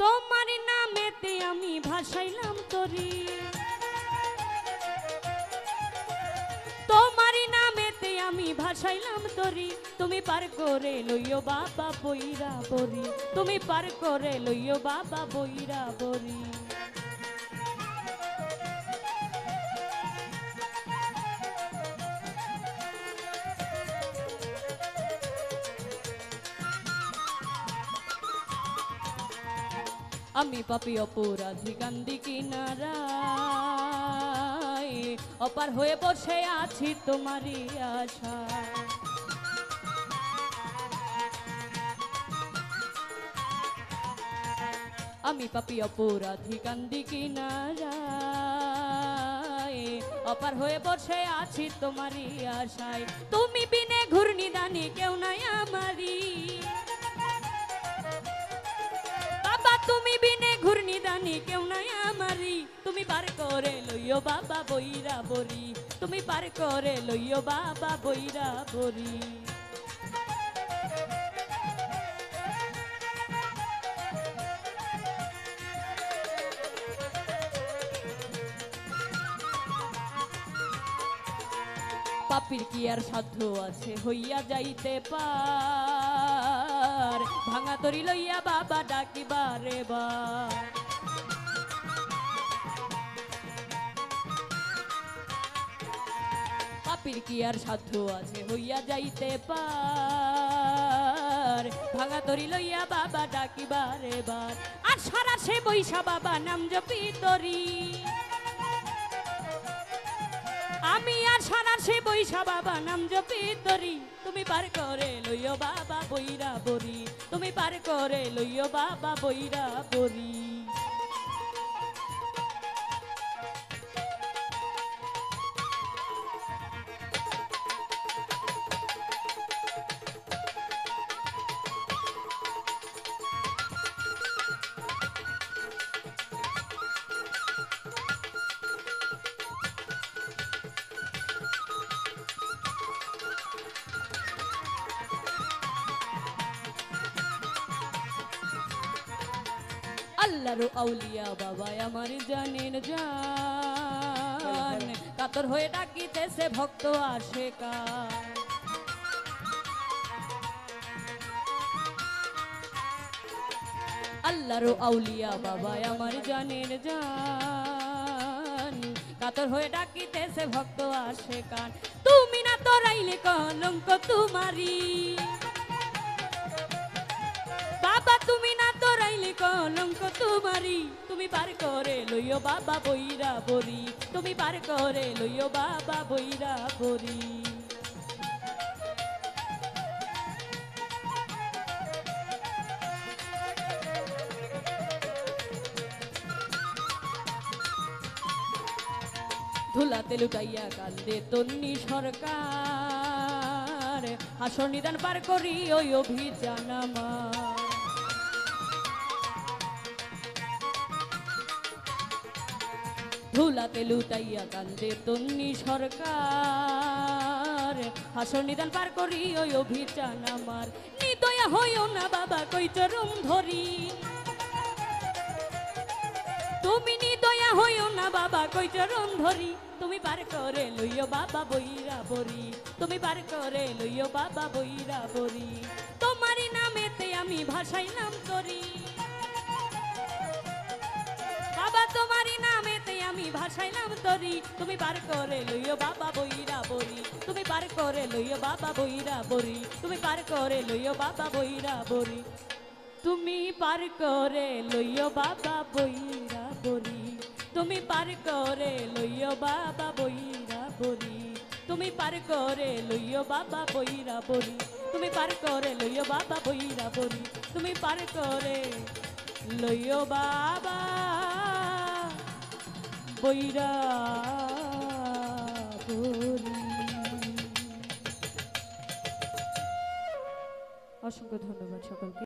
তোমার নামেতে আমি ভাসাইলাম তরি, তোমার নামেতে আমি ভাসাইলাম তরি, তুমি পার করে লইও বাবা বইরা বরি, তুমি পার করে লইও বাবা বইরা বরি। আমি পাপী অপরাধী কান্দি কিনারায়, অপার হয়ে বসে আছি তোমারই আশা। আমি পাপী অপরাধী কান্দি কিনারায়, অপার হয়ে বসে আছি তোমারই আশায়। তুমি বিনে ঘূর্ণি দানি কেউ নাই আমারি, তুমি বিনে ঘূর্ণি দানি কেউ নাই আমারি, তুমি পার করে লইও বাবা বইরা বরি, তুমি পার করে লইও বাবা বইরা বরি। পাপীর কি আর সাধ্য আছে হইয়া যাইতে পার, ভাঙা তরি লইয়া বাবা ডাকিবারে বা। পাপীর কি আর সাধ্য আছে হইয়া যাইতে পার, ভাঙা তরি লইয়া বাবা ডাকিবারে বার। আর সারা সে বৈশা বাবা নাম জপি তরি, আমি আর সারা সে বৈশা বাবা নাম জপি তরি, তুমি পার করে লইও বাবা বইরা বরি, তুমি পার করে লইও বাবা বইরা বরি। আল্লাহর আউলিয়া বাবা আমার জানেন জান, কাতর হয়ে ডাকিতেছে ভক্ত আশেকা। আল্লাহর আউলিয়া বাবা আমার জানেন জান, কাতর হয়ে ডাকিতেছে ভক্ত আশেকা। তুমি না তোরাইলে কলঙ্ক তোমারি বাবা, তুমি না তোরাইলে কলঙ্ক তোমারি, তুমি পার করে লইও বাবা বইরা বরি, তুমি পার করে লইও বাবা বইরা বরি। ধুলাতে লুটাইয়া কান্দে তন্নি সরকার, হাসর নিদান পার করি ওই অভিযান আমার। ধুলাতে লুটাইয়া কান্দে তন্নি সরকার, হাসর নিদান পার করি ওই অভিযান আমার। নিদয়া হইও না বাবা কই চরম ধরি, তুমি নিদয়া হইও না বাবা কই চরম ধরি, তুমি পার করে লইও বাবা বইরা বরি, তুমি পার করে লইও বাবা বইরা বরি। তোমারই নামেতে আমি ভাসাইলাম তরি বাবা, তোমারই নামেতে আমি ভাসাইলাম তরি, তুমি পার করে লইও বাবা বইরা বরি, তুমি পার করে লইও বাবা বইরা বরি, তুমি পার করে লইও বাবা বইরা বরি, তুমি পার করে লইও বাবা বইরা বরি, তুমি পার করে লইও বাবা বইরা বরি, তুমি পার করে লইও বাবা বইরা বরি, তুমি পার করে লইও বাবা বইরা বরি, তুমি পার করে লইও বাবা বইরা বরি। অসংখ্য ধন্যবাদ সকলকে।